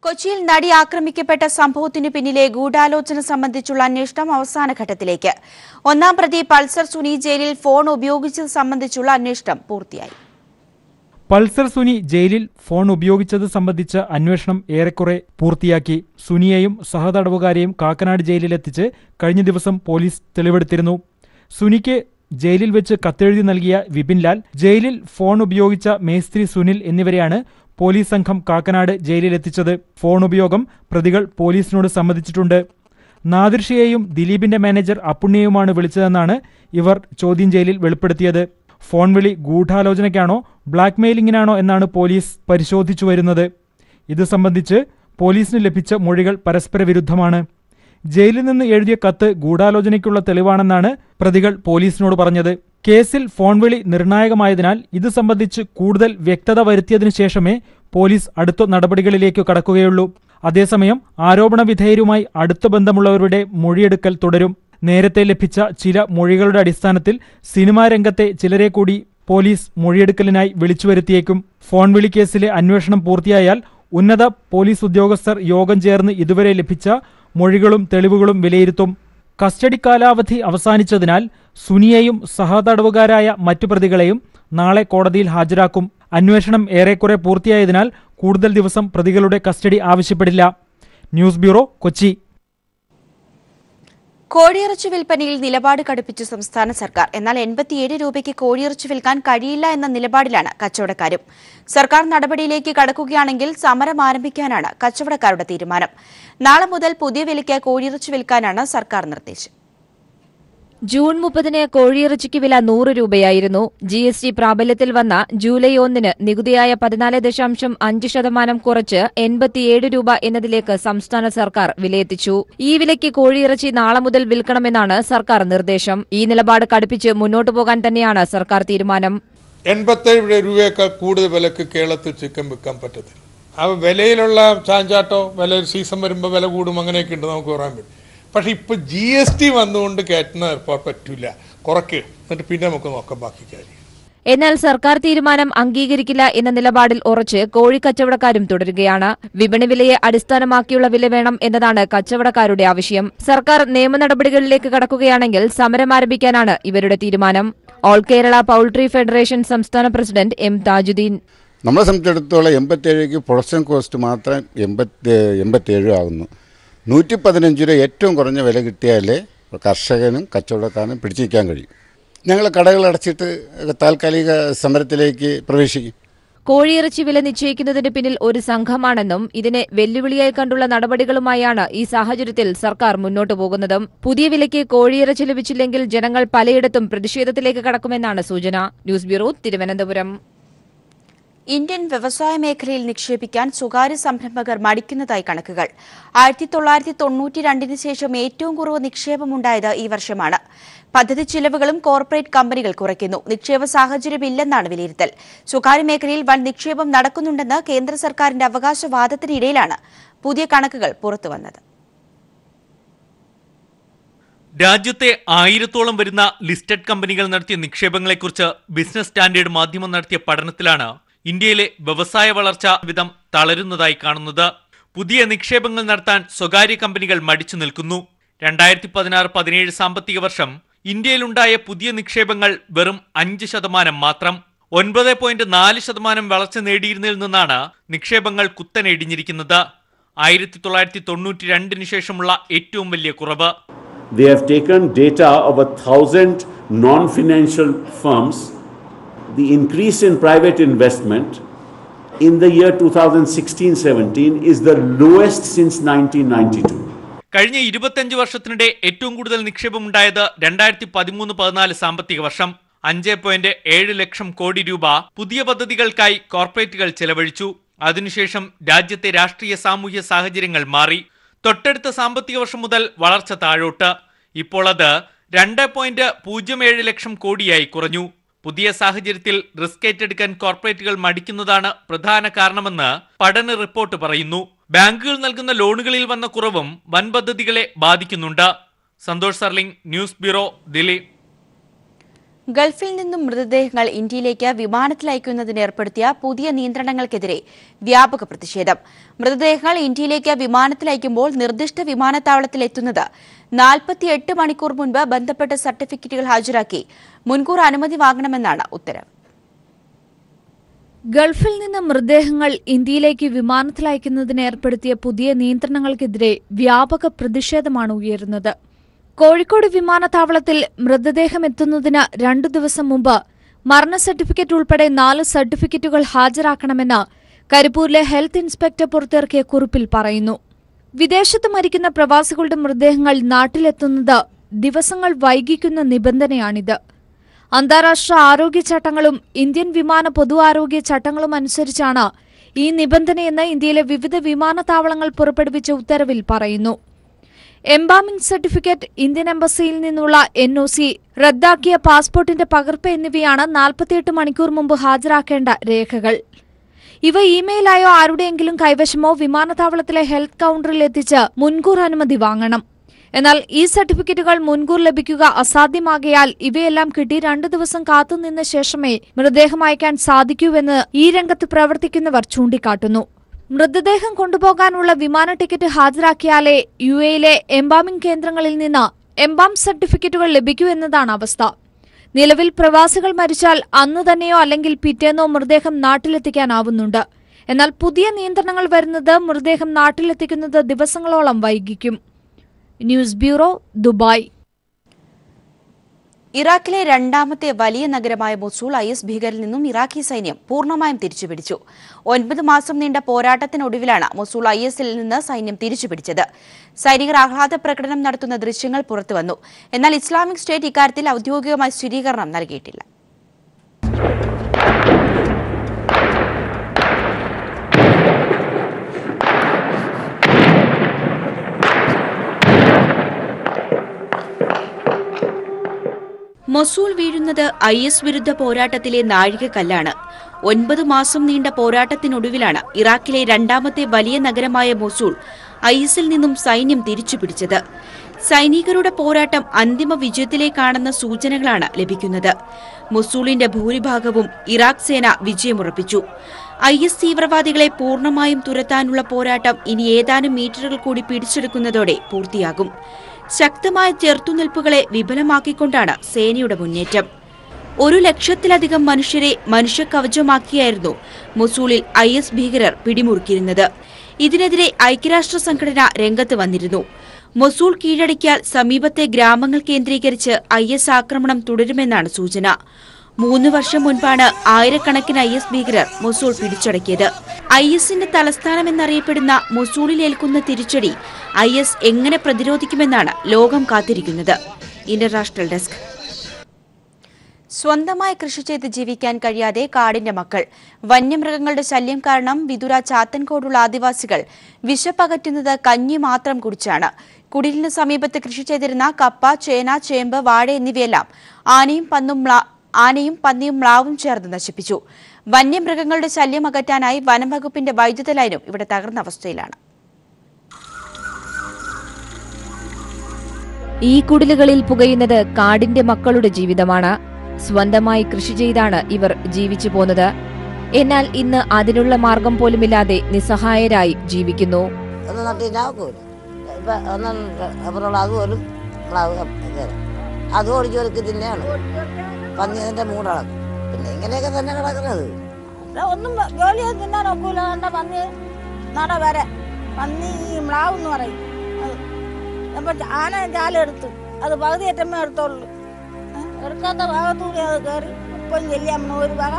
കൊച്ചിയിൽ നടി ആക്രമിക്കപ്പെട്ട സംഭവത്തിനു പിന്നിലെ ഗൂഢാലോചന സംബന്ധിച്ചുള്ള അന്വേഷണം അവസാന ഘട്ടത്തിലേക്ക്. ഒന്നാം പ്രതി പൾസർ സുനി ജയിലിൽ ഫോൺ ഉപയോഗിച്ചത് സംബന്ധിച്ചുള്ള അന്വേഷണം പൂർത്തിയായി. പൾസർ സുനി ജയിലിൽ ഫോൺ ഉപയോഗിച്ചത് സംബന്ധിച്ച അന്വേഷണം ഏറെക്കുറെ പൂർത്തിയാക്കി. സുനിയെയും സഹതടവുകാരെയും കാക്കനാട് ജയിലിലെത്തിച്ച് കഴിഞ്ഞ ദിവസം പോലീസ് തെളിവെടുത്തിരുന്നു. സുനിക്ക് ജയിലിൽ വെച്ച് കത്തെഴുതി നൽകിയ വിപിൻലാൽ, ജയിലിൽ ഫോൺ ഉപയോഗിച്ച മേസ്ത്രി സുനിൽ എന്നിവരെയാണ് പോലീസ് സംഘം കാക്കനാട് ജയിലിലെത്തിച്ചത്. ഫോൺ ഉപയോഗം പ്രതികൾ പോലീസിനോട് സമ്മതിച്ചിട്ടുണ്ട്. നാദിർഷയെയും ദിലീപിന്റെ മാനേജർ അപ്പുണ്ണിയെയുമാണ് വിളിച്ചതെന്നാണ് ഇവർ ചോദ്യം ചെയ്യലിൽ വെളിപ്പെടുത്തിയത്. ഫോൺ വിളി ഗൂഢാലോചനയ്ക്കാണോ ബ്ലാക്ക് മെയിലിംഗിനാണോ എന്നാണ് പോലീസ് പരിശോധിച്ചു വരുന്നത്. ഇത് സംബന്ധിച്ച് പോലീസിന് ലഭിച്ച മൊഴികൾ പരസ്പര വിരുദ്ധമാണ്. ജയിലിൽ നിന്ന് എഴുതിയ കത്ത് ഗൂഢാലോചനയ്ക്കുള്ള തെളിവാണെന്നാണ് പ്രതികൾ പോലീസിനോട് പറഞ്ഞത്. കേസിൽ ഫോൺ വിളി നിർണായകമായതിനാൽ ഇത് സംബന്ധിച്ച് കൂടുതൽ വ്യക്തത വരുത്തിയതിനു ശേഷമേ പോലീസ് അടുത്ത നടപടികളിലേക്ക് കടക്കുകയുള്ളൂ. അതേസമയം ആരോപണ വിധേയരുമായി അടുത്ത ബന്ധമുള്ളവരുടെ മൊഴിയെടുക്കൽ തുടരും. നേരത്തെ ലഭിച്ച ചില മൊഴികളുടെ അടിസ്ഥാനത്തിൽ സിനിമാ രംഗത്തെ ചിലരെ കൂടി പോലീസ് മൊഴിയെടുക്കലിനായി വിളിച്ചു വരുത്തിയേക്കും. ഫോൺ വിളി കേസിലെ അന്വേഷണം പൂർത്തിയായാൽ ഉന്നത പോലീസ് ഉദ്യോഗസ്ഥർ യോഗം ചേർന്ന് ഇതുവരെ ലഭിച്ച മൊഴികളും തെളിവുകളും വിലയിരുത്തും. കസ്റ്റഡി കാലാവധി അവസാനിച്ചതിനാൽ സുനിയെയും സഹതടവുകാരായ മറ്റു പ്രതികളെയും നാളെ കോടതിയിൽ ഹാജരാക്കും. അന്വേഷണം ഏറെക്കുറെ പൂർത്തിയായതിനാൽ കൂടുതൽ ദിവസം പ്രതികളുടെ കസ്റ്റഡി ആവശ്യപ്പെടില്ല. News bureau, Kochi. കോഴിയിറച്ചി വിൽപ്പനയിൽ നിലപാട് കടുപ്പിച്ചു സംസ്ഥാന സർക്കാർ. എന്നാൽ 87 രൂപയ്ക്ക് കോഴിയിറച്ചി വിൽക്കാൻ കഴിയില്ല എന്ന നിലപാടിലാണ് കച്ചവടക്കാരും. സർക്കാർ നടപടിയിലേക്ക് കടക്കുകയാണെങ്കിൽ സമരം ആരംഭിക്കാനാണ് കച്ചവടക്കാരുടെ തീരുമാനം. നാളെ മുതൽ പുതിയ വിലയ്ക്ക് കോഴിയിറച്ചി വിൽക്കാനാണ് സർക്കാർ നിർദ്ദേശം. ജൂൺ 30-ന് കോഴിയിറച്ചിക്ക് വില 100 രൂപയായിരുന്നു. GST പ്രാബല്യത്തിൽ വന്ന ജൂലൈ 1-ന് നികുതിയായ 14.5% കുറച്ച് 87 രൂപ എന്നതിലേക്ക് സംസ്ഥാന സർക്കാർ വിലയെത്തിച്ചു. ഈ വിലയ്ക്ക് കോഴിയിറച്ചി നാളെ മുതൽ വിൽക്കണമെന്നാണ് സർക്കാർ നിർദ്ദേശം. ഈ നിലപാട് കടുപ്പിച്ച് മുന്നോട്ടു പോകാൻ തന്നെയാണ് സർക്കാർ തീരുമാനം. 87 രൂപയേക്കാൾ കൂടുതൽ വിലക്ക് കേരളത്തിൽ ചിക്കൻ വിൽക്കാൻ പറ്റത്തില്ല. ആ വിലയിലുള്ള ചാഞ്ചാട്ടോ, വില സീസൺ വരുമ്പോൾ വില കൂടും, അങ്ങനെയൊക്കെ ഉണ്ട്, നമുക്ക് പറയാൻ പറ്റും. പക്ഷെ ഇപ്പൊ GST വന്നുകൊണ്ട് കയറ്റുന്ന ഏർപ്പാട് പറ്റൂല, കുറയ്ക്കുക, എന്നിട്ട് പിന്നെ നമുക്ക് നോക്കാം ബാക്കി കാര്യം. എന്നാൽ സർക്കാർ തീരുമാനം അംഗീകരിക്കില്ല എന്ന നിലപാടിൽ ഉറച്ച് കോഴിക്കച്ചവടക്കാരും തുടരുകയാണ്. വിപണി വിലയെ അടിസ്ഥാനമാക്കിയുള്ള വില വേണം എന്നതാണ് കച്ചവടക്കാരുടെ ആവശ്യം. സർക്കാർ നിയമ നടപടികളിലേക്ക് കടക്കുകയാണെങ്കിൽ സമരം ആരംഭിക്കാനാണ് ഇവരുടെ തീരുമാനം. ഓൾ കേരള പൌൾട്രി ഫെഡറേഷൻ സംസ്ഥാന പ്രസിഡന്റ് M. താജുദ്ദീൻ: നമ്മളെ സംബന്ധിച്ചിടത്തോളം 87 പ്രൊഡക്ഷൻ കോസ്റ്റ് മാത്രം 87 ആകുന്നു. 115 രൂപ ഏറ്റവും കുറഞ്ഞ വില കിട്ടിയാലേ കർഷകനും കച്ചവടക്കാരനും പിടിച്ചിരിക്കാൻ കഴിയും. ഞങ്ങൾ കടകൾ അടച്ചിട്ട് താൽക്കാലിക സമരത്തിലേക്ക് പ്രവേശിക്കും. കോഴിയിറച്ചി വില നിശ്ചയിക്കുന്നതിന് പിന്നിൽ ഒരു സംഘമാണെന്നും ഇതിനെ വെല്ലുവിളിയായി കണ്ടുള്ള നടപടികളുമായാണ് ഈ സാഹചര്യത്തിൽ സർക്കാർ മുന്നോട്ടു പോകുന്നത്. പുതിയ വിലയ്ക്ക് കോഴിയിറച്ചി ലഭിച്ചില്ലെങ്കിൽ ജനങ്ങൾ പലയിടത്തും പ്രതിഷേധത്തിലേക്ക് കടക്കുമെന്നാണ് സൂചന. News bureau, Thiruvananthapuram. ഇന്ത്യൻ വ്യവസായ മേഖലയിൽ നിക്ഷേപിക്കാൻ സ്വകാര്യ സംരംഭകർ മടിക്കുന്നതായി കണക്കുകൾ. 1992-ന് ശേഷം ഏറ്റവും കുറവ് നിക്ഷേപമുണ്ടായത് ഈ വർഷമാണ്. പദ്ധതി ചിലവുകളും കോർപ്പറേറ്റ് കമ്പനികൾ കുറയ്ക്കുന്നു. നിക്ഷേപ സാഹചര്യമില്ലെന്നാണ് വിലയിരുത്തൽ. സ്വകാര്യ മേഖലയിൽ വൻ നിക്ഷേപം നടക്കുന്നുണ്ടെന്ന് കേന്ദ്ര സർക്കാരിന്റെ അവകാശവാദത്തിനിടയിലാണ് പുതിയ കണക്കുകൾ പുറത്തുവന്നത്. രാജ്യത്തെ 1000-ഓളം വരുന്ന ലിസ്റ്റഡ് കമ്പനികൾ നടത്തിയ നിക്ഷേപങ്ങളെക്കുറിച്ച് ബിസിനസ് സ്റ്റാൻഡേർഡ് മാധ്യമം നടത്തിയ പഠനത്തിലാണ് ഇന്ത്യയിലെ വ്യവസായ വളർച്ച വിധം തളരുന്നതായി കാണുന്നത്. പുതിയ നിക്ഷേപങ്ങൾ നടത്താൻ സ്വകാര്യ കമ്പനികൾ മടിച്ചു നിൽക്കുന്നു. 2016-17 സാമ്പത്തിക വർഷം ഇന്ത്യയിലുണ്ടായ പുതിയ നിക്ഷേപങ്ങൾ വെറും 5% മാത്രം. 9.4% വളർച്ച നേടിയിരുന്നതിൽ നിന്നാണ് നിക്ഷേപങ്ങൾ കുത്തനെ ഇടിഞ്ഞിരിക്കുന്നത്. 1992-ന് ശേഷമുള്ള ഏറ്റവും വലിയ കുറവ്. They have taken data of 1,000 non-financial firms. The increase in private investment in the year 2016-17 is the lowest since 1992. കഴിഞ്ഞ 25 വർഷത്തിനിടെ ഏറ്റവും കൂടുതൽ നിക്ഷേപമുണ്ടായത് 2013-14 സാമ്പത്തിക വർഷം. 5.7 ലക്ഷം കോടി രൂപ പുതിയ പദ്ധതികൾക്കായി കോർപ്പറേറ്റുകൾ ചെലവഴിച്ചു. അതിനുശേഷം രാജ്യത്തെ രാഷ്ട്രീയ സാമൂഹ്യ സാഹചര്യങ്ങൾ മാറി. തൊട്ടടുത്ത സാമ്പത്തിക വർഷം മുതൽ വളർച്ച താഴോട്ട്. ഇപ്പോൾ അത് 2.07 ലക്ഷം കോടിയായി കുറഞ്ഞു. പുതിയ സാഹചര്യത്തിൽ റിസ്ക് ഏറ്റെടുക്കാൻ കോർപ്പറേറ്റുകൾ മടിക്കുന്നതാണ് പ്രധാന കാരണമെന്ന് പഠന റിപ്പോർട്ട് പറയുന്നു. ബാങ്കുകൾ നൽകുന്ന ലോണുകളിൽ വന്ന കുറവും വൻ പദ്ധതികളെ ബാധിക്കുന്നുണ്ട്. Santhosh സർലിംഗ്, news bureau, Delhi. ഗൾഫിൽ നിന്നും മൃതദേഹങ്ങൾ ഇന്ത്യയിലേക്ക് വിമാനത്തിൽ അയക്കുന്നതിന് ഏർപ്പെടുത്തിയ പുതിയ നിയന്ത്രണങ്ങൾക്കെതിരെ വ്യാപക പ്രതിഷേധം. മൃതദേഹങ്ങൾ ഇന്ത്യയിലേക്ക് വിമാനത്തിൽ അയക്കുമ്പോൾ നിർദ്ദിഷ്ട വിമാനത്താവളത്തിൽ എത്തുന്നത് 48 മണിക്കൂർ മുൻപ് ബന്ധപ്പെട്ട സർട്ടിഫിക്കറ്റുകൾ ഹാജരാക്കി മുൻകൂർ അനുമതി വാങ്ങണമെന്നാണ് ഉത്തരവ്. ഗൾഫിൽ നിന്ന് മൃതദേഹങ്ങൾ ഇന്ത്യയിലേക്ക് വിമാനത്തിൽ അയക്കുന്നതിന് ഏർപ്പെടുത്തിയ പുതിയ നിയന്ത്രണങ്ങൾക്കെതിരെ വ്യാപക പ്രതിഷേധമാണ് ഉയരുന്നത്. കോഴിക്കോട് വിമാനത്താവളത്തിൽ മൃതദേഹം എത്തുന്നതിന് 2 ദിവസം മുമ്പ് മരണ സർട്ടിഫിക്കറ്റ് ഉൾപ്പെടെ 4 സർട്ടിഫിക്കറ്റുകൾ ഹാജരാക്കണമെന്ന് കരിപ്പൂരിലെ ഹെൽത്ത് ഇൻസ്പെക്ടർ പുറത്തിറക്കിയ കുറിപ്പിൽ പറയുന്നു. വിദേശത്ത് മരിക്കുന്ന പ്രവാസികളുടെ മൃതദേഹങ്ങൾ നാട്ടിലെത്തുന്നത് ദിവസങ്ങൾ വൈകിക്കുന്ന നിബന്ധനയാണിത്. അന്താരാഷ്ട്ര ആരോഗ്യ ചട്ടങ്ങളും ഇന്ത്യൻ വിമാന പൊതു ആരോഗ്യ ചട്ടങ്ങളും അനുസരിച്ചാണ് ഈ നിബന്ധനയെന്ന് ഇന്ത്യയിലെ വിവിധ വിമാനത്താവളങ്ങൾ പുറപ്പെടുവിച്ച ഉത്തരവിൽ പറയുന്നു. എംബാമിംഗ് സർട്ടിഫിക്കറ്റ്, ഇന്ത്യൻ എംബസിയിൽ നിന്നുള്ള NOC, റദ്ദാക്കിയ പാസ്പോർട്ടിന്റെ പകർപ്പ് എന്നിവയാണ് 48 മണിക്കൂർ മുമ്പ് ഹാജരാക്കേണ്ട രേഖകൾ. ഇവ ഇമെയിലായോ ആരുടെയെങ്കിലും കൈവശമോ വിമാനത്താവളത്തിലെ ഹെൽത്ത് കൌണ്ടറിൽ എത്തിച്ച് മുൻകൂർ അനുമതി വാങ്ങണം. എന്നാൽ ഈ സർട്ടിഫിക്കറ്റുകൾ മുൻകൂർ ലഭിക്കുക അസാധ്യമാകയാൽ ഇവയെല്ലാം കിട്ടി 2 ദിവസം കാത്തുനിന്ന ശേഷമേ മൃതദേഹം അയക്കാൻ സാധിക്കൂവെന്ന് ഈ രംഗത്ത് പ്രവർത്തിക്കുന്നവർ ചൂണ്ടിക്കാട്ടുന്നു. മൃതദേഹം കൊണ്ടുപോകാനുള്ള വിമാന ടിക്കറ്റ് ഹാജരാക്കിയാലേ UAEയിലെ എംബാമിംഗ് കേന്ദ്രങ്ങളിൽ നിന്ന് എംബാം സർട്ടിഫിക്കറ്റുകൾ ലഭിക്കൂ എന്നതാണ് അവസ്ഥ. നിലവിൽ പ്രവാസികൾ മരിച്ചാൽ അന്നു തന്നെയോ അല്ലെങ്കിൽ പിറ്റേന്നോ മൃതദേഹം നാട്ടിലെത്തിക്കാനാവുന്നുണ്ട്. എന്നാൽ പുതിയ നിയന്ത്രണങ്ങൾ വരുന്നത് മൃതദേഹം നാട്ടിലെത്തിക്കുന്നത് ദിവസങ്ങളോളം വൈകിക്കും. News bureau, Dubai. ഇറാഖിലെ രണ്ടാമത്തെ വലിയ നഗരമായ മൊസൂൾ IS ഭീകരിൽ നിന്നും ഇറാഖി സൈന്യം പൂർണ്ണമായും തിരിച്ചുപിടിച്ചു. 9 മാസം നീണ്ട പോരാട്ടത്തിനൊടുവിലാണ് മൊസൂൾ ISൽ നിന്ന് സൈന്യം തിരിച്ചുപിടിച്ചത്. സൈനികർ ആഹ്ലാദ പ്രകടനം നടത്തുന്ന ദൃശ്യങ്ങൾ പുറത്തുവന്നു. എന്നാൽ ഇസ്ലാമിക് സ്റ്റേറ്റ് ഇക്കാര്യത്തിൽ ഔദ്യോഗികമായ സ്ഥിരീകരണം നൽകിയിട്ടില്ല. മൊസൂൾ വീഴുന്നത് IS വിരുദ്ധ പോരാട്ടത്തിലെ നാഴികക്കല്ലാണ്. 9 മാസം നീണ്ട പോരാട്ടത്തിനൊടുവിലാണ് ഇറാഖിലെ രണ്ടാമത്തെ വലിയ നഗരമായ മൊസൂൾ ISൽ നിന്നും സൈന്യം തിരിച്ചുപിടിച്ചത്. സൈനികരുടെ പോരാട്ടം അന്തിമ വിജയത്തിലേക്കാണെന്ന സൂചനകളാണ് ലഭിക്കുന്നത്. മൊസൂളിന്റെ ഭൂരിഭാഗവും ഇറാഖ് സേന വിജയമുറപ്പിച്ചു. IS തീവ്രവാദികളെ പൂർണ്ണമായും തുരത്താനുള്ള പോരാട്ടം ഇനി ഏതാനും മീറ്ററുകൾ കൂടി പിടിച്ചെടുക്കുന്നതോടെ പൂർത്തിയാകും. ശക്തമായ ചെറുത്തുനിൽപ്പുകളെ വിപുലമാക്കിക്കൊണ്ടാണ് സേനയുടെ മുന്നേറ്റം. 100,000-ലധികം മനുഷ്യരെ മനുഷ്യകവചമാക്കിയായിരുന്നു മൊസൂളിൽ IS ഭീകരർ പിടിമുറുക്കിയിരുന്നത്. ഇതിനെതിരെ ഐക്യരാഷ്ട്ര സംഘടന രംഗത്ത് വന്നിരുന്നു. മൊസൂൾ കീഴടക്കിയാൽ സമീപത്തെ ഗ്രാമങ്ങൾ കേന്ദ്രീകരിച്ച് IS ആക്രമണം തുടരുമെന്നാണ് സൂചന. 3 വർഷം മുൻപാണ് ആയിരക്കണക്കിന് IS ഭീകരർ മൊസൂൾ പിടിച്ചടക്കിയത്. ISന്റെ തലസ്ഥാനമെന്നറിയപ്പെടുന്ന മൊസൂളിലേൽക്കുന്ന തിരിച്ചടി IS എങ്ങനെ പ്രതിരോധിക്കുമെന്നാണ് ലോകം കാത്തിരിക്കുന്നത്. International desk. സ്വന്തമായി കൃഷി ചെയ്ത് ജീവിക്കാൻ കഴിയാതെ കാടിന്റെ മക്കൾ. വന്യമൃഗങ്ങളുടെ ശല്യം കാരണം വിതുര ചാത്തൻകോടുള്ള ആദിവാസികൾ വിശപ്പകറ്റുന്നത് കഞ്ഞി മാത്രം കുടിച്ചാണ്. കുടിലിന് സമീപത്ത് കൃഷി ചെയ്തിരുന്ന കപ്പ, ചേന, ചേമ്പ്, വാഴ എന്നിവയെല്ലാം ആനയും പന്നിയും മ്ലാവും ചേർന്ന് നശിപ്പിച്ചു. വന്യമൃഗങ്ങളുടെ ശല്യം അകറ്റാനായി വനംവകുപ്പിന്റെ വൈദ്യുത ലൈനും ഇവിടെ തകർന്ന അവസ്ഥയിലാണ്. ഈ കുടിലുകളിൽ പുകയുന്നത് കാടിന്റെ മക്കളുടെ ജീവിതമാണ്. സ്വന്തമായി കൃഷി ചെയ്താണ് ഇവർ ജീവിച്ചു പോന്നത്. എന്നാൽ ഇന്ന് അതിനുള്ള മാർഗം പോലുമില്ലാതെ നിസ്സഹായരായി ജീവിക്കുന്നു. അത് ഓടിച്ചോർക്ക് തന്നെയാണ് പന്നിന്റെ മൂടളക്കും. പിന്നെ ഇങ്ങനെയൊക്കെ തന്നെ കിടക്കുന്നത്. ഒന്നും ജോലി തിന്നാൻ ഒക്കൂല. പന്നി നട വരെ പന്നി മ്ലാവ് എന്ന് പറയും. അപ്പൊ ആന ചാലെടുത്ത് അത് പകുതി ഏറ്റമേ എടുത്തോളൂ. എടുക്കാത്ത ഭാഗത്തൂടെ അത് കയറി ഇപ്പം ചെല്ലിയമ്മ ഒരു വക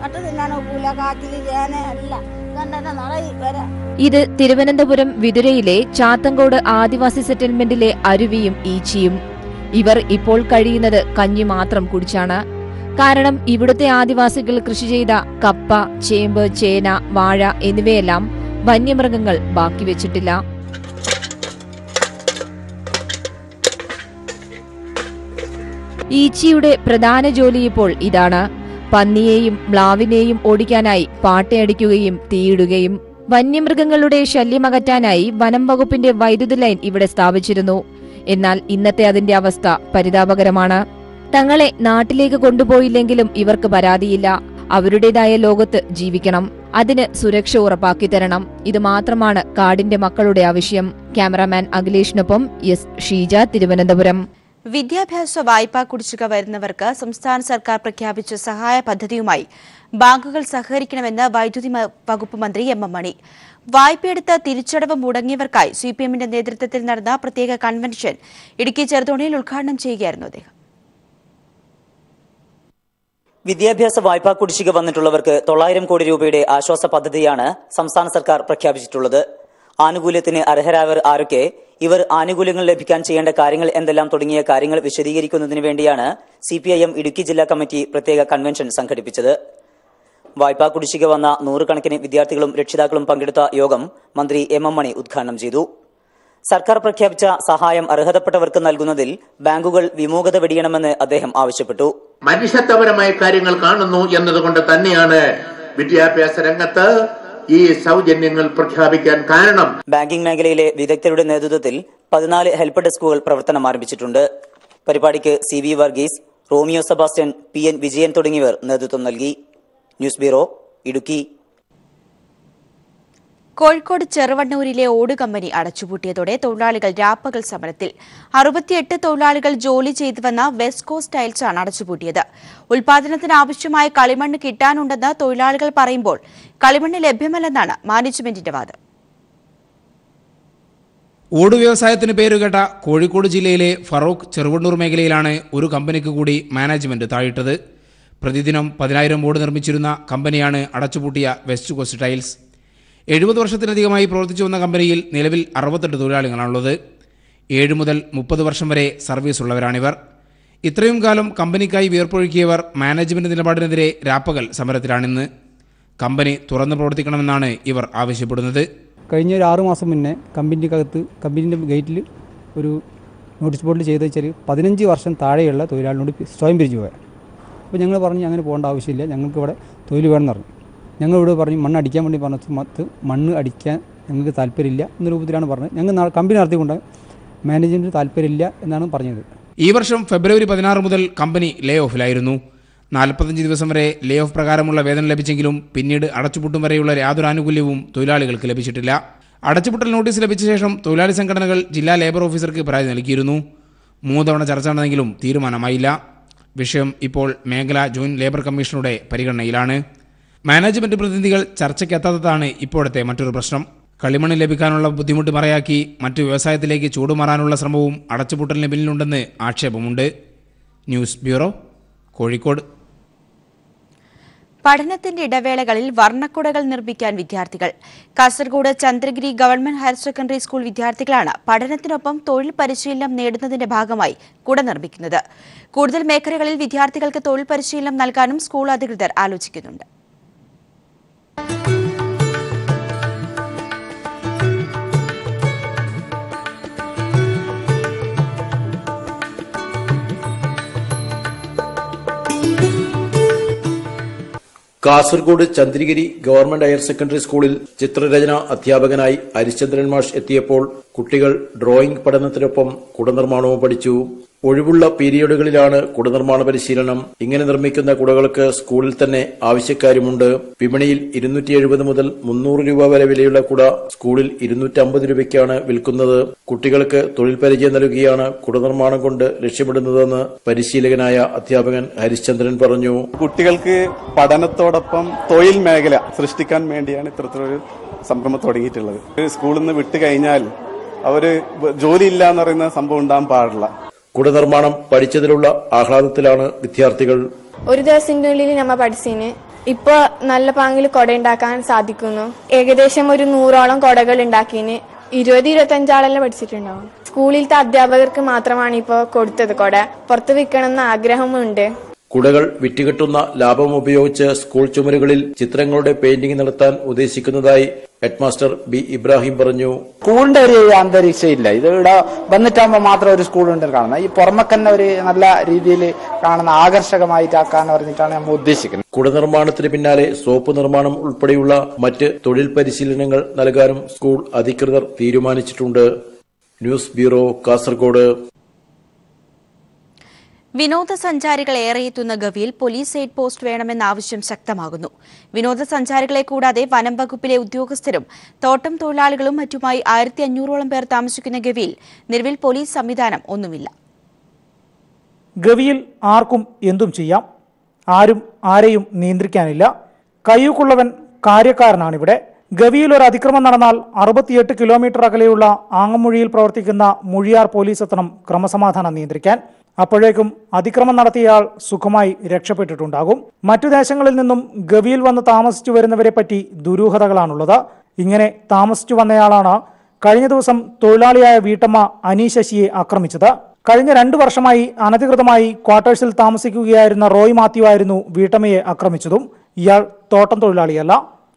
നട്ട് തിന്നാൻ ഒക്കൂല. കാച്ചില്, ചേന എല്ലാം തന്നെ നടയി വരാം. ഇത് തിരുവനന്തപുരം വിതുരയിലെ ചാത്തങ്കോട് ആദിവാസി സെറ്റിൽമെന്റിലെ അരുവിയും ഈച്ചിയും. ഇവർ ഇപ്പോൾ കഴിയുന്നത് കഞ്ഞി മാത്രം കുടിച്ചാണ്. കാരണം ഇവിടുത്തെ ആദിവാസികൾ കൃഷി ചെയ്ത കപ്പ, ചേമ്പ്, ചേന, വാഴ എന്നിവയെല്ലാം വന്യമൃഗങ്ങൾ ബാക്കി വെച്ചിട്ടില്ല. ഈച്ചിയുടെ പ്രധാന ജോലി ഇപ്പോൾ ഇതാണ്. പന്നിയെയും മ്ലാവിനെയും ഓടിക്കാനായി പാട്ടയടിക്കുകയും തീയിടുകയും. വന്യമൃഗങ്ങളുടെ ശല്യമകറ്റാനായി വനം വകുപ്പിന്റെ വൈദ്യുത ലൈൻ ഇവിടെ സ്ഥാപിച്ചിരുന്നു. എന്നാൽ ഇന്നത്തെ അതിന്റെ അവസ്ഥ പരിതാപകരമാണ്. തങ്ങളെ നാട്ടിലേക്ക് കൊണ്ടുപോയില്ലെങ്കിലും ഇവർക്ക് പരാതിയില്ല. അവരുടേതായ ലോകത്ത് ജീവിക്കണം. അതിന് സുരക്ഷ ഉറപ്പാക്കി തരണം. ഇത് മാത്രമാണ് കാടിന്റെ മക്കളുടെ ആവശ്യം. ക്യാമറാമാൻ അഖിലേഷിനൊപ്പം എസ് ഷീജ, തിരുവനന്തപുരം. വിദ്യാഭ്യാസ വായ്പാ കുടിശ്ശിക വരുന്നവർക്ക് സംസ്ഥാന സർക്കാർ പ്രഖ്യാപിച്ച സഹായ പദ്ധതിയുമായി ബാങ്കുകൾ സഹകരിക്കണമെന്ന് വൈദ്യുതി വകുപ്പ് മന്ത്രി എം എം മണി. വായ്പയെടുത്ത് തിരിച്ചടവ് മുടങ്ങിയവർക്കായി സിപിഎമ്മിന്റെ നേതൃത്വത്തിൽ നടന്ന പ്രത്യേക കൺവെൻഷൻ ഇടുക്കി ചെറുതോണിയിൽ ഉദ്ഘാടനം ചെയ്യുകയായിരുന്നു അദ്ദേഹം. വിദ്യാഭ്യാസ വായ്പാ കുടിശ്ശിക വന്നിട്ടുള്ളവർക്ക് 900 കോടി രൂപയുടെ ആശ്വാസ പദ്ധതിയാണ് സംസ്ഥാന സർക്കാർ പ്രഖ്യാപിച്ചിട്ടുള്ളത്. ആനുകൂല്യത്തിന് അർഹരായവർ ആരൊക്കെ, ഇവർ ആനുകൂല്യങ്ങൾ ലഭിക്കാൻ ചെയ്യേണ്ട കാര്യങ്ങൾ എന്തെല്ലാം തുടങ്ങിയ കാര്യങ്ങൾ വിശദീകരിക്കുന്നതിന് വേണ്ടിയാണ് സിപിഐഎം ഇടുക്കി ജില്ലാ കമ്മിറ്റി പ്രത്യേക കൺവെൻഷൻ സംഘടിപ്പിച്ചത്. വായ്പാ കുടിശ്ശിക വന്ന 100 കണക്കിന് വിദ്യാർത്ഥികളും രക്ഷിതാക്കളും പങ്കെടുത്ത യോഗം മന്ത്രി എം എം മണി ഉദ്ഘാടനം ചെയ്തു. സർക്കാർ പ്രഖ്യാപിച്ച സഹായം അർഹതപ്പെട്ടവർക്ക് നൽകുന്നതിൽ ബാങ്കുകൾ വിമുഖത വെടിയണമെന്ന് അദ്ദേഹം ആവശ്യപ്പെട്ടു. മനുഷ്യത്വപരമായ കാര്യങ്ങൾ കാണുന്നു എന്നതുകൊണ്ട് തന്നെയാണ് വിദ്യാഭ്യാസ രംഗത്ത് ഈ സൗജന്യങ്ങൾ പ്രഖ്യാപിക്കാൻ കാരണം. ബാങ്കിംഗ് മേഖലയിലെ വിദഗ്ധരുടെ നേതൃത്വത്തിൽ 14 ഹെൽപ്പ് ഡെസ്കുകൾ പ്രവർത്തനം ആരംഭിച്ചിട്ടുണ്ട്. പരിപാടിക്ക് C V Varghese, Romeo Sebastian, P N Vijayan തുടങ്ങിയവർ നേതൃത്വം നൽകി. News bureau, Idukki. കോഴിക്കോട് ചെറുവണ്ണൂരിലെ ഓട് കമ്പനി അടച്ചുപൂട്ടിയതോടെ തൊഴിലാളികൾ രാപ്പകൽ സമരത്തിൽ. 68 തൊഴിലാളികൾ ജോലി ചെയ്തു വന്ന വെസ്റ്റ് കോസ്റ്റ് ടൈൽസാണ് അടച്ചുപൂട്ടിയത്. ഉൽപാദനത്തിന് ആവശ്യമായ കളിമണ്ണ് കിട്ടാനുണ്ടെന്ന് തൊഴിലാളികൾ പറയുമ്പോൾ കളിമണ്ണ് ലഭ്യമല്ലെന്നാണ് മാനേജ്മെന്റിന്റെ വാദം. ഓട് വ്യവസായത്തിന് പേരുകേട്ട കോഴിക്കോട് ജില്ലയിലെ ഫറൂഖ് ചെറുവണ്ണൂർ മേഖലയിലാണ് ഒരു കമ്പനിക്ക് കൂടി മാനേജ്മെന്റ് താഴിട്ടത്. പ്രതിദിനം 10,000 ഓട് നിർമ്മിച്ചിരുന്ന കമ്പനിയാണ് അടച്ചുപൂട്ടിയ വെസ്റ്റ് കോസ്റ്റ് ടൈൽസ്. 70 വർഷത്തിലധികമായി പ്രവർത്തിച്ചു വന്ന കമ്പനിയിൽ നിലവിൽ 68 തൊഴിലാളികളാണുള്ളത്. 7 മുതൽ 30 വർഷം വരെ സർവീസ് ഉള്ളവരാണിവർ. ഇത്രയും കാലം കമ്പനിക്കായി വിയർപ്പൊഴുക്കിയവർ മാനേജ്മെന്റ് നിലപാടിനെതിരെ രാപ്പകൽ സമരത്തിലാണിന്ന്. കമ്പനി തുറന്നു പ്രവർത്തിക്കണമെന്നാണ് ഇവർ ആവശ്യപ്പെടുന്നത്. കഴിഞ്ഞ ഒരു 6 മാസം മുന്നേ കമ്പനീൻ്റെ ഗേറ്റിൽ ഒരു നോട്ടീസ് ബോർഡിൽ ചെയ്ത് വെച്ചാൽ 15 വർഷം താഴെയുള്ള തൊഴിലാളിനോട് സ്വയം പിരിച്ചു പോയാൽ. അപ്പോൾ ഞങ്ങൾ പറഞ്ഞു അങ്ങനെ പോകേണ്ട ആവശ്യമില്ല, ഞങ്ങൾക്ക് ഇവിടെ തൊഴിൽ വേണമെന്ന് പറഞ്ഞു. ഞങ്ങളിവിടെ പറഞ്ഞു മണ്ണ് അടിക്കാൻ വേണ്ടി പറഞ്ഞ മണ്ണ് അടിക്കാൻ ഞങ്ങൾക്ക് താല്പര്യമില്ല എന്ന രൂപത്തിലാണ് പറഞ്ഞത്. ഞങ്ങൾ കമ്പനി നടത്തിക്കൊണ്ട് മാനേജ്മെൻറ്റിന് താല്പര്യമില്ല എന്നാണ് പറഞ്ഞത്. ഈ വർഷം ഫെബ്രുവരി 16 മുതൽ കമ്പനി ലേ ഓഫിലായിരുന്നു. 45 ദിവസം വരെ ലേ ഓഫ് പ്രകാരമുള്ള വേതനം ലഭിച്ചെങ്കിലും പിന്നീട് അടച്ചുപൂട്ടും വരെയുള്ള യാതൊരു ആനുകൂല്യവും തൊഴിലാളികൾക്ക് ലഭിച്ചിട്ടില്ല. അടച്ചുപൂട്ടൽ നോട്ടീസ് ലഭിച്ച ശേഷം തൊഴിലാളി സംഘടനകൾ ജില്ലാ ലേബർ ഓഫീസർക്ക് പരാതി നൽകിയിരുന്നു. 3 തവണ ചർച്ച നടന്നെങ്കിലും തീരുമാനമായില്ല. വിഷയം ഇപ്പോൾ മേഖലാ ജോയിന്റ് ലേബർ കമ്മീഷനുടെ പരിഗണനയിലാണ്. മാനേജ്മെന്റ് പ്രതിനിധികൾ ചർച്ചയ്ക്കെത്താത്തതാണ് ഇപ്പോഴത്തെ മറ്റൊരു പ്രശ്നം. കളിമണ്ണ് ലഭിക്കാനുള്ള ബുദ്ധിമുട്ട് മറയാക്കി മറ്റു വ്യവസായത്തിലേക്ക് ചൂടുമാറാനുള്ള ശ്രമവും അടച്ചുപൂട്ടലിന് പിന്നിലുണ്ടെന്ന് ആക്ഷേപമുണ്ട്. News bureau, Kozhikode. പഠനത്തിന്റെ ഇടവേളകളിൽ വർണ്ണക്കുടകൾ നിർമ്മിക്കാൻ വിദ്യാർത്ഥികൾ. Kasaragod Chandragiri government higher secondary school വിദ്യാർത്ഥികളാണ് പഠനത്തിനൊപ്പം തൊഴിൽ പരിശീലനം നേടുന്നതിന്റെ ഭാഗമായി കുട നിർമ്മിക്കുന്നത്. കൂടുതൽ മേഖലകളിൽ വിദ്യാർത്ഥികൾക്ക് തൊഴിൽ പരിശീലനം നൽകാനും സ്കൂൾ അധികൃതർ ആലോചിക്കുന്നുണ്ട്. Kasaragod Chandragiri government higher secondary സ്കൂളിൽ ചിത്രരചന അധ്യാപകനായി ഹരിശ്ചന്ദ്രൻ മാഷ് എത്തിയപ്പോൾ കുട്ടികൾ ഡ്രോയിംഗ് പഠനത്തിനൊപ്പം കുടനിർമ്മാണവും പഠിച്ചു. ഒഴിവുള്ള പീരിയഡുകളിലാണ് കുടനിർമ്മാണ പരിശീലനം. ഇങ്ങനെ നിർമ്മിക്കുന്ന കുടകൾക്ക് സ്കൂളിൽ തന്നെ ആവശ്യക്കാരുമുണ്ട്. വിപണിയിൽ 270 മുതൽ 300 രൂപ വരെ വിലയുള്ള കുട സ്കൂളിൽ 250 രൂപയ്ക്കാണ് വിൽക്കുന്നത്. കുട്ടികൾക്ക് തൊഴിൽ പരിചയം നൽകുകയാണ് കുടനിർമ്മാണം കൊണ്ട് ലക്ഷ്യമിടുന്നതെന്ന് പരിശീലകനായ അധ്യാപകൻ ഹരിശ്ചന്ദ്രൻ പറഞ്ഞു. കുട്ടികൾക്ക് പഠനത്തോടൊപ്പം തൊഴിൽ മേഖല സൃഷ്ടിക്കാൻ വേണ്ടിയാണ് ഇത്തരത്തിലൊരു സംരംഭം തുടങ്ങിയിട്ടുള്ളത്. സ്കൂളിൽ നിന്ന് വിട്ടു കഴിഞ്ഞാൽ അവര് ജോലിയില്ല എന്ന് പറയുന്ന സംഭവം ഉണ്ടാകാൻ പാടില്ല. കുടനിർമ്മാണം പഠിച്ചതിലുള്ള ആഹ്ലാദത്തിലാണ് വിദ്യാർത്ഥികൾ. ഒരു ദിവസത്തിനുള്ളിൽ നമ്മൾ പഠിച്ചതിന് ഇപ്പൊ നല്ല പാങ്ങിൽ കുട ഉണ്ടാക്കാൻ സാധിക്കുന്നു. ഏകദേശം ഒരു 100ഓളം കുടകൾ ഉണ്ടാക്കിന് 20-25 ആളെല്ലാം പഠിച്ചിട്ടുണ്ടാവും. സ്കൂളിലത്തെ അധ്യാപകർക്ക് മാത്രമാണ് ഇപ്പോൾ കൊടുത്തത് കുട. പുറത്ത് വിൽക്കണമെന്ന് ആഗ്രഹമുണ്ട്. കുടകൾ വിറ്റുകിട്ടുന്ന ലാഭം ഉപയോഗിച്ച് സ്കൂൾ ചുമരുകളിൽ ചിത്രങ്ങളുടെ പെയിന്റിംഗ് നടത്താൻ ഉദ്ദേശിക്കുന്നതായി ഹെഡ്മാസ്റ്റർ ബി ഇബ്രാഹിം പറഞ്ഞു. സ്കൂളിന്റെ ഒരു അന്തരീക്ഷം ഇല്ല. ഇത് ഇവിടെ വന്നിട്ടാകുമ്പോൾ മാത്രം ഒരു സ്കൂളുണ്ട് കാണുന്നത്. ഈ പുറമെ ഒരു നല്ല രീതിയിൽ കാണുന്ന ആകർഷകമായിട്ടാക്കാൻ പറഞ്ഞിട്ടാണ് നമ്മൾ ഉദ്ദേശിക്കുന്നത്. കുട നിർമ്മാണത്തിന് പിന്നാലെ സോപ്പ് നിർമ്മാണം ഉൾപ്പെടെയുള്ള മറ്റ് തൊഴിൽ പരിശീലനങ്ങൾ നൽകാനും സ്കൂൾ അധികൃതർ തീരുമാനിച്ചിട്ടുണ്ട്. News bureau, Kasaragod. വിനോദസഞ്ചാരികൾ ഏറെ എത്തുന്ന ഗവിയിൽ പോലീസ് എയ്ഡ് പോസ്റ്റ് വേണമെന്ന ആവശ്യം ശക്തമാകുന്നു. വിനോദസഞ്ചാരികളെ കൂടാതെ വനം വകുപ്പിലെ ഉദ്യോഗസ്ഥരും തോട്ടം തൊഴിലാളികളും മറ്റുമായി 1500ഓളം പേർ താമസിക്കുന്ന ഗവിയിൽ നിലവിൽ പോലീസ് സംവിധാനം ഒന്നുമില്ല. ഗവിയിൽ ആർക്കും എന്തും ചെയ്യാം. ആരും ആരെയും നിയന്ത്രിക്കാനില്ല. കയ്യൂക്കുള്ളവൻ കാര്യക്കാരനാണിവിടെ. ഗവിയിൽ ഒരു അതിക്രമം നടന്നാൽ 68 കിലോമീറ്റർ അകലെയുള്ള ആങ്ങമൂഴിയിൽ പ്രവർത്തിക്കുന്ന മുഴിയാർ പോലീസ് എത്തണം ക്രമസമാധാനം നിയന്ത്രിക്കാൻ. അപ്പോഴേക്കും അതിക്രമം നടത്തിയയാൾ സുഖമായി രക്ഷപ്പെട്ടിട്ടുണ്ടാകും. മറ്റു ദേശങ്ങളിൽ നിന്നും ഗവിയിൽ വന്ന് താമസിച്ചു വരുന്നവരെ പറ്റി ദുരൂഹതകളാണുള്ളത്. ഇങ്ങനെ താമസിച്ചു വന്നയാളാണ് കഴിഞ്ഞ ദിവസം തൊഴിലാളിയായ വീട്ടമ്മ അനീ ശശിയെ ആക്രമിച്ചത്. കഴിഞ്ഞ 2 വർഷമായി അനധികൃതമായി ക്വാർട്ടേഴ്സിൽ താമസിക്കുകയായിരുന്ന റോയ് മാത്യു ആയിരുന്നു വീട്ടമ്മയെ ആക്രമിച്ചതും. ഇയാൾ തോട്ടം തൊഴിലാളിയല്ല.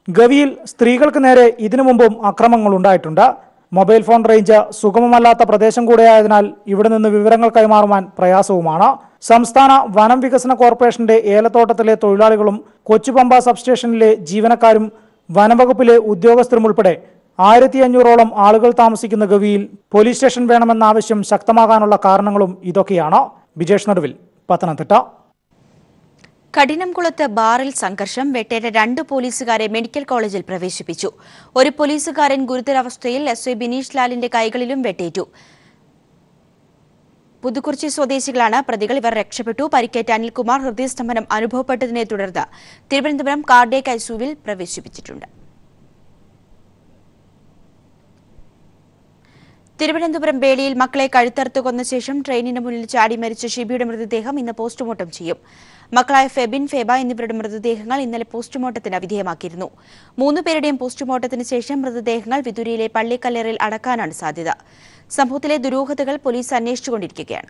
ഗവിയിൽ സ്ത്രീകൾക്ക് നേരെ ഇതിനു മുമ്പും അക്രമങ്ങൾ ഉണ്ടായിട്ടുണ്ട്. മൊബൈൽ ഫോൺ റേഞ്ച് സുഗമമല്ലാത്ത പ്രദേശം കൂടെയായതിനാൽ ഇവിടെ നിന്ന് വിവരങ്ങൾ കൈമാറുവാൻ പ്രയാസവുമാണ്. സംസ്ഥാന വനം വികസന കോർപ്പറേഷന്റെ ഏലത്തോട്ടത്തിലെ തൊഴിലാളികളും കൊച്ചുപമ്പ സബ്സ്റ്റേഷനിലെ ജീവനക്കാരും വനംവകുപ്പിലെ ഉദ്യോഗസ്ഥരും ഉൾപ്പെടെ 1500ഓളം ആളുകൾ താമസിക്കുന്ന ഗവിയിൽ പോലീസ് സ്റ്റേഷൻ വേണമെന്ന ആവശ്യം ശക്തമാകാനുള്ള കാരണങ്ങളും ഇതൊക്കെയാണ്. ബിജേഷ് നടുവിൽ, പത്തനംതിട്ട. കഠിനംകുളത്ത് ബാറിൽ സംഘർഷം. വെട്ടേറ്റ 2 പോലീസുകാരെ മെഡിക്കൽ കോളേജിൽ പ്രവേശിപ്പിച്ചു. ഒരു പോലീസുകാരൻ ഗുരുതരാവസ്ഥയിൽ. എസ്ഐ ബിനീഷ് ലാലിന്റെ കൈകളിലും വെട്ടേറ്റു. പുതുക്കുറിച്ചി സ്വദേശികളാണ് പ്രതികൾ. ഇവർ രക്ഷപ്പെട്ടു. പരിക്കേറ്റ അനിൽകുമാർ ഹൃദയസ്തംഭനം അനുഭവപ്പെട്ടതിനെ തുടർന്ന് തിരുവനന്തപുരം കാർഡിയക് ഐസിയുവിൽ പ്രവേശിപ്പിച്ചിട്ടുണ്ട്. തിരുവനന്തപുരം ബേളിയിൽ മക്കളെ കഴുത്തറുത്ത് കൊന്ന ശേഷം ട്രെയിനിന് മുന്നിൽ ചാടി മരിച്ച ഷിബിയുടെ മൃതദേഹം ഇന്ന് പോസ്റ്റ്മോർട്ടം ചെയ്യും. മക്കളായ ഫെബിൻ, ഫെബ എന്നിവരുടെ മൃതദേഹങ്ങൾ ഇന്നലെ പോസ്റ്റ്മോർട്ടത്തിന് വിധേയമാക്കിയിരുന്നു. 3 പേരുടെയും പോസ്റ്റ്മോർട്ടത്തിന് ശേഷം മൃതദേഹങ്ങൾ വിതുരയിലെ പള്ളിക്കല്ലറയിൽ അടക്കാനാണ് സാധ്യത. സംഭവത്തിലെ ദുരൂഹതകൾ പോലീസ് അന്വേഷിച്ചുകൊണ്ടിരിക്കുകയാണ്.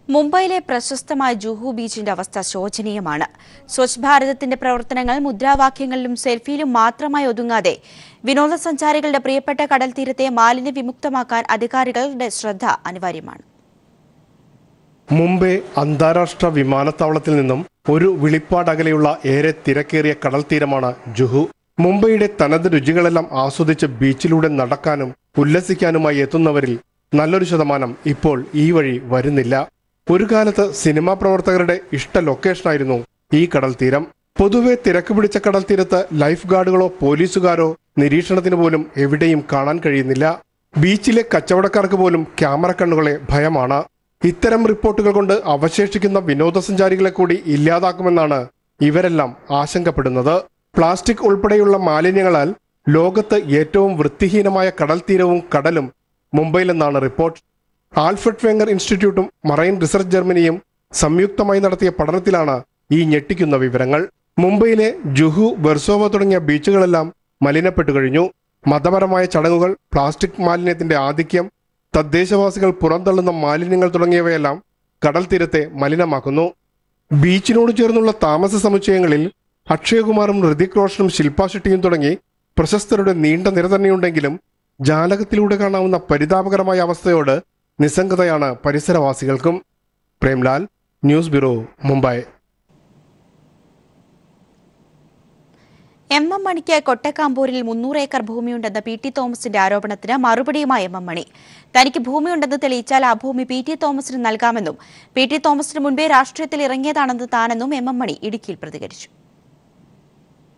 മുംബൈയിലെ പ്രശസ്തമായ ജുഹു ബീച്ചിന്റെ അവസ്ഥ ശോചനീയമാണ്. സ്വച്ഛ് ഭാരതത്തിന്റെ പ്രവർത്തനങ്ങൾ മുദ്രാവാക്യങ്ങളിലും സെൽഫിയിലും മാത്രമായി ഒതുങ്ങാതെ വിനോദസഞ്ചാരികളുടെ പ്രിയപ്പെട്ട കടൽ തീരത്തെ മാലിന്യ വിമുക്തമാക്കാൻ അധികാരികളുടെ ശ്രദ്ധ അനിവാര്യമാണ്. മുംബൈ അന്താരാഷ്ട്ര വിമാനത്താവളത്തിൽ നിന്നും ഒരു വിളിപ്പാടകലെയുള്ള ഏറെ തിരക്കേറിയ കടൽ തീരമാണ് ജുഹു. മുംബൈയുടെ തനത് രുചികളെല്ലാം ആസ്വദിച്ച് ബീച്ചിലൂടെ നടക്കാനും ഉല്ലസിക്കാനുമായി എത്തുന്നവരിൽ നല്ലൊരു ശതമാനം ഇപ്പോൾ ഈ വഴി വരുന്നില്ല. ഒരു കാലത്ത് സിനിമാ പ്രവർത്തകരുടെ ഇഷ്ട ലൊക്കേഷനായിരുന്നു ഈ കടൽ തീരം. പൊതുവെ തിരക്ക് പിടിച്ച കടൽ തീരത്ത് ലൈഫ് ഗാർഡുകളോ പോലീസുകാരോ നിരീക്ഷണത്തിന് പോലും എവിടെയും കാണാൻ കഴിയുന്നില്ല. ബീച്ചിലെ കച്ചവടക്കാർക്ക് പോലും ക്യാമറ കണ്ണുകളെ ഭയമാണ്. ഇത്തരം റിപ്പോർട്ടുകൾ കൊണ്ട് അവശേഷിക്കുന്ന വിനോദസഞ്ചാരികളെ കൂടി ഇല്ലാതാക്കുമെന്നാണ് ഇവരെല്ലാം ആശങ്കപ്പെടുന്നത്. പ്ലാസ്റ്റിക് ഉൾപ്പെടെയുള്ള മാലിന്യങ്ങളാൽ ലോകത്ത് ഏറ്റവും വൃത്തിഹീനമായ കടൽ തീരവും കടലും മുംബൈയിലെന്നാണ് റിപ്പോർട്ട്. ആൽഫ്രഡ് വെങ്ങർ ഇൻസ്റ്റിറ്റ്യൂട്ടും മറൈൻ റിസർച്ച് ജർമ്മനിയും സംയുക്തമായി നടത്തിയ പഠനത്തിലാണ് ഈ ഞെട്ടിക്കുന്ന വിവരങ്ങൾ. മുംബൈയിലെ ജുഹു, വെർസോവ തുടങ്ങിയ ബീച്ചുകളെല്ലാം മലിനപ്പെട്ടു കഴിഞ്ഞു. മതപരമായ ചടങ്ങുകൾ, പ്ലാസ്റ്റിക് മാലിന്യത്തിന്റെ ആധിക്യം, തദ്ദേശവാസികൾ പുറന്തള്ളുന്ന മാലിന്യങ്ങൾ തുടങ്ങിയവയെല്ലാം കടൽ തീരത്തെ മലിനമാക്കുന്നു. ബീച്ചിനോട് ചേർന്നുള്ള താമസ സമുച്ചയങ്ങളിൽ അക്ഷയകുമാറും ഋതിക് റോഷനും ശില്പ ഷെട്ടിയും തുടങ്ങി പ്രശസ്തരുടെ നീണ്ട നിര തന്നെയുണ്ടെങ്കിലും ജാലകത്തിലൂടെ കാണാവുന്ന പരിതാപകരമായ അവസ്ഥയോട് നിസ്സംഗതയാണ് പരിസരവാസികൾക്കും. Premlal, news bureau, Mumbai. M M മണിക്ക് കൊട്ടക്കാമ്പൂരിൽ 300 ഏക്കർ ഭൂമിയുണ്ടെന്ന പി.ടി. തോമസിന്റെ ആരോപണത്തിന് മറുപടിയുമായി എം എം മണി. തനിക്ക് ഭൂമിയുണ്ടെന്ന് തെളിയിച്ചാൽ ആ ഭൂമി പി.ടി. തോമസിന് നൽകാമെന്നും പി.ടി. തോമസിന് മുൻപേ രാഷ്ട്രീയത്തിൽ ഇറങ്ങിയതാണെന്ന് താനെന്നും എം എം മണി ഇടുക്കിയിൽ പ്രതികരിച്ചു.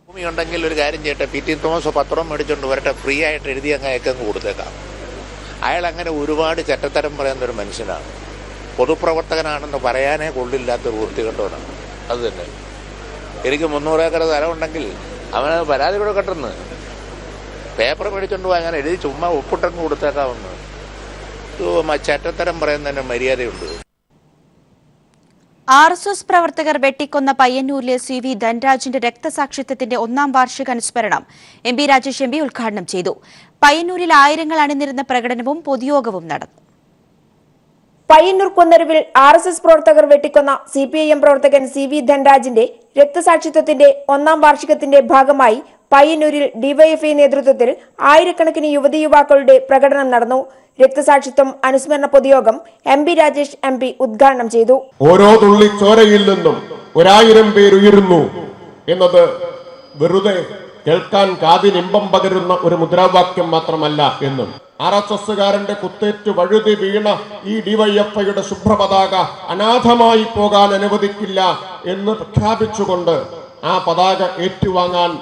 ഭൂമിയുണ്ടെങ്കിൽ ഒരു കാര്യം ചെയ്യട്ടെ, പി.ടി. തോമസ് പത്രം മേടിച്ചുകൊണ്ട് വരട്ടെ, ഫ്രീ ആയിട്ട് എഴുതി അങ്ങ് കൊടുത്തേക്കാം. അയാൾ അങ്ങനെ ഒരുപാട് ചെറ്റത്തരം പറയുന്ന ഒരു മനുഷ്യനാണ്. പൊതുപ്രവർത്തകനാണെന്ന് പറയാനേ കൊള്ളില്ലാത്തൊരു വൃത്തികെട്ടവനാണ്. അത് തന്നെ എനിക്ക് 300 ഏക്കർ സ്ഥലം ഉണ്ടെങ്കിൽ അവന് പരാതി കൊടുക്കട്ടെന്ന്, പേപ്പർ മേടിച്ചുകൊണ്ട് പോയി അങ്ങനെ എഴുതി ചുമ്മാ ഒപ്പിട്ടങ്ങ് കൊടുത്തേക്കാമെന്ന്. ചെറ്റത്തരം പറയുന്നതിന് മര്യാദയുണ്ട്. RSS പ്രവർത്തകർ വെട്ടിക്കൊന്ന പയ്യന്നൂരിലെ CV ധൻരാജിന്റെ രക്തസാക്ഷിത്വത്തിന്റെ 1ാം വാർഷിക അനുസ്മരണം MP രാജേഷ് MP ഉദ്ഘാടനം ചെയ്തു. പയ്യന്നൂരിൽ ആയിരങ്ങൾ അണിനിരുന്ന പ്രകടനവും പൊതുയോഗവും നടന്നു. പയ്യന്നൂർ കൊന്നരുവിൽ RSS പ്രവർത്തകർ വെട്ടിക്കൊന്ന CPIM പ്രവർത്തകൻ CV ധൻരാജിന്റെ രക്തസാക്ഷിത്വത്തിന്റെ 1ാം വാർഷികത്തിന്റെ ഭാഗമായി പയ്യന്നൂരിൽ ഡിവൈഎഫ്ഐ നേതൃത്വത്തിൽ ആയിരക്കണക്കിന് യുവതി യുവാക്കളുടെ പ്രകടനം നടന്നു. രക്തസാക്ഷിത്വം അനുസ്മരണ പൊതുയോഗം MP രാജേഷ് MP ഉദ്ഘാടനം ചെയ്തു. ഓരോ തുള്ളി ചോരയിൽ നിന്നും 1000 പേർ ഉയരുന്നു എന്നത് വെറുതെ കേൾക്കാൻ കാതിനിമ്പം പകരുന്ന ഒരു മുദ്രാവാക്യം മാത്രമല്ല എന്നും RSSകാരന്റെ കുത്തേറ്റ് വഴുതി വീണ ഈ ഡിവൈഎഫ്ഐയുടെ ശുഭ്രപതാക അനാഥമായി പോകാൻ അനുവദിക്കില്ല എന്ന് പ്രഖ്യാപിച്ചുകൊണ്ട് ആ പതാക ഏറ്റുവാങ്ങാൻ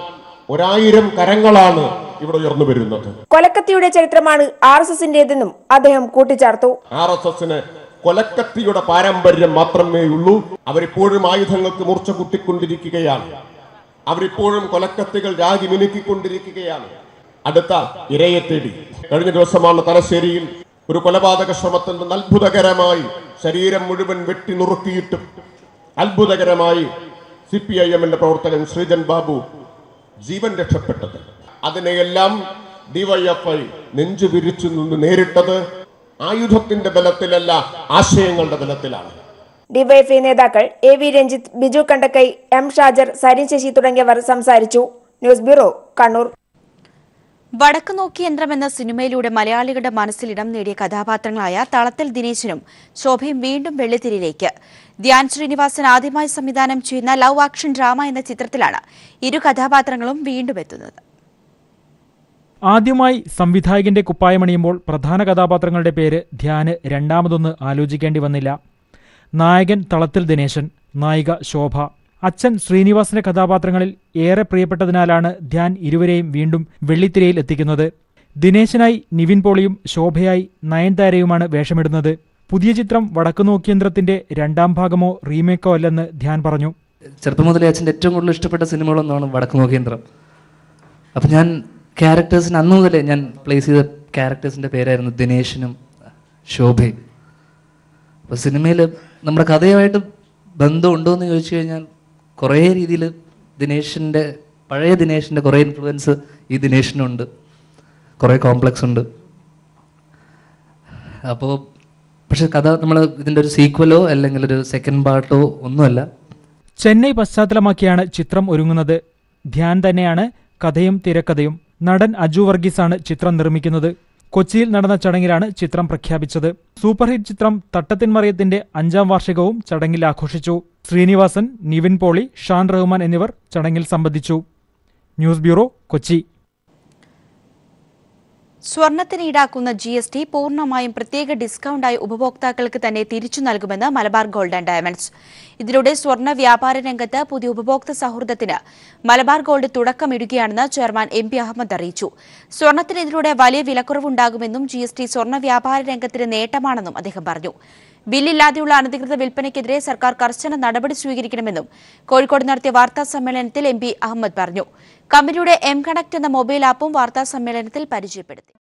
1000 കരങ്ങളാണ് ഇവിടെ ഉയർന്നു വരുന്നത്. കൊലക്കത്തിയുടെ ചരിത്രമാണ് RSSന്റേതെന്നും അദ്ദേഹം കൂട്ടിച്ചേർത്തു. RSSന് കൊലക്കത്തിയുടെ പാരമ്പര്യം മാത്രമേ ഉള്ളൂ. അവരിപ്പോഴും ആയുധങ്ങൾക്ക് മൂർച്ച കൂട്ടിക്കൊണ്ടിരിക്കുകയാണ്. അവരിപ്പോഴും കൊലക്കത്തികൾ രാഗി മിനുക്കിക്കൊണ്ടിരിക്കുകയാണ്. അടുത്ത ഇരയെ തേടി കഴിഞ്ഞ ദിവസമാണ് തലശ്ശേരിയിൽ ഒരു കൊലപാതക ശ്രമത്തിൽ നിന്ന് അത്ഭുതകരമായി ശരീരം മുഴുവൻ വെട്ടി നുറുക്കിയിട്ടും അത്ഭുതകരമായി CPIMന്റെ പ്രവർത്തകൻ ശ്രീജൻ ബാബു ജീവൻ രക്ഷപ്പെട്ടത്. അതിനെയെല്ലാം ഡിവൈഎഫ്ഐ നെഞ്ചു വിരിച്ചു നിന്ന് നേരിട്ടത് ആയുധത്തിന്റെ ബലത്തിലല്ല, ആശയങ്ങളുടെ ബലത്തിലാണ്. ഡിവൈഎഫ്ഐ നേതാക്കൾ AV രഞ്ജിത്ത്, ബിജു കണ്ടക്കൈ, M ഷാജർ, സരിൻ ശശി തുടങ്ങിയവർ സംസാരിച്ചു. News bureau, Kannur. വടക്ക് നോക്കി യന്ത്രം എന്ന സിനിമയിലൂടെ മലയാളികളുടെ മനസ്സിൽ ഇടം നേടിയ കഥാപാത്രങ്ങളായ തളത്തിൽ ദിനേശനും ശോഭയും വീണ്ടും വെള്ളിത്തിരയിലേക്ക്. ധ്യാൻ ശ്രീനിവാസൻ ആദ്യമായി സംവിധാനം ചെയ്യുന്ന ലവ് ആക്ഷൻ ഡ്രാമ എന്ന ചിത്രത്തിലാണ് ഇരു കഥാപാത്രങ്ങളും വീണ്ടും എത്തുന്നത്. ആദ്യമായി സംവിധായകന്റെ കുപ്പായമണിയുമ്പോൾ പ്രധാന കഥാപാത്രങ്ങളുടെ പേര് ധ്യാന് രണ്ടാമതൊന്ന് ആലോചിക്കേണ്ടി വന്നില്ല. നായകൻ തളത്തിൽ ദിനേശൻ, നായിക ശോഭ. അച്ഛൻ ശ്രീനിവാസന്റെ കഥാപാത്രങ്ങളിൽ ഏറെ പ്രിയപ്പെട്ടതിനാലാണ് ധ്യാൻ ഇരുവരെയും വീണ്ടും വെള്ളിത്തിരയിൽ എത്തിക്കുന്നത്. ദിനേശനായി നിവിൻ പോളിയും ശോഭയായി നയൻതാരയുമാണ് വേഷമിടുന്നത്. പുതിയ ചിത്രം വടക്കു നോക്കിയന്ത്രത്തിന്റെ രണ്ടാം ഭാഗമോ റീമേക്കോ അല്ലെന്ന് ധ്യാൻ പറഞ്ഞു. ചെറുപ്പം മുതലേ അച്ഛൻ്റെ ഏറ്റവും കൂടുതൽ ഇഷ്ടപ്പെട്ട സിനിമകളൊന്നാണ് വടക്കു നോക്കിയന്ത്രം. അപ്പം ഞാൻ ക്യാരക്ടേഴ്സിന് അന്ന് മുതലേ ഞാൻ പ്ലേസ് ചെയ്ത ക്യാരക്ടേഴ്സിൻ്റെ പേരായിരുന്നു ദിനേശനും ശോഭയും. അപ്പോൾ സിനിമയിൽ നമ്മുടെ കഥയുമായിട്ട് ബന്ധമുണ്ടോ എന്ന് ചോദിച്ചു കഴിഞ്ഞാൽ കുറേ രീതിയിൽ പഴയ ദിനേശിൻ്റെ കുറേ ഇൻഫ്ലുവൻസ് ഈ ദിനേശിനുണ്ട്, കുറേ കോംപ്ലക്സ് ഉണ്ട്. അപ്പോൾ പക്ഷെ കഥ നമ്മൾ ഇതിൻ്റെ ഒരു സീക്വലോ അല്ലെങ്കിൽ ഒരു സെക്കൻഡ് പാർട്ടോ ഒന്നുമല്ല. ചെന്നൈ പശ്ചാത്തലമാക്കിയാണ് ചിത്രം ഒരുങ്ങുന്നത്. ധ്യാൻ തന്നെയാണ് കഥയും തിരക്കഥയും. നടൻ അജു വർഗീസാണ് ചിത്രം നിർമ്മിക്കുന്നത്. കൊച്ചിയിൽ നടന്ന ചടങ്ങിലാണ് ചിത്രം പ്രഖ്യാപിച്ചത്. സൂപ്പർഹിറ്റ് ചിത്രം തട്ടത്തിൻ മറിയത്തിന്റെ 5ാം വാർഷികവും ചടങ്ങിൽ ആഘോഷിച്ചു. ശ്രീനിവാസൻ, നിവിൻ പോളി, ഷാൻ റഹ്മാൻ എന്നിവർ ചടങ്ങിൽ സംബന്ധിച്ചു. News bureau, Kochi. സ്വർണത്തിന് ഈടാക്കുന്ന GST പൂർണ്ണമായും പ്രത്യേക ഡിസ്കൌണ്ടായി ഉപഭോക്താക്കൾക്ക് തന്നെ തിരിച്ചു നൽകുമെന്ന് മലബാർ ഗോൾഡ് ആൻഡ് ഡയമണ്ട്സ്. ഇതിലൂടെ സ്വർണ്ണ വ്യാപാര രംഗത്ത് പുതിയ ഉപഭോക്തൃ സൗഹൃദത്തിന് മലബാർ ഗോൾഡ് തുടക്കമിടുകയാണെന്ന് ചെയർമാൻ MP അഹമ്മദ് അറിയിച്ചു. സ്വർണത്തിന് ഇതിലൂടെ വലിയ വിലക്കുറവുണ്ടാകുമെന്നും GST സ്വർണ്ണ വ്യാപാര രംഗത്തിന് നേട്ടമാണെന്നും അദ്ദേഹം പറഞ്ഞു. ബില്ലില്ലാതെയുള്ള അനധികൃത വിൽപ്പനയ്ക്കെതിരെ സർക്കാർ കർശന നടപടി സ്വീകരിക്കണമെന്നും കോഴിക്കോട് നടത്തിയ വാർത്താ സമ്മേളനത്തിൽ MP അഹമ്മദ് പറഞ്ഞു. കമ്പനിയുടെ M കണക്ട് എന്ന മൊബൈൽ ആപ്പും വാർത്താ സമ്മേളനത്തിൽ പരിചയപ്പെടുത്തി.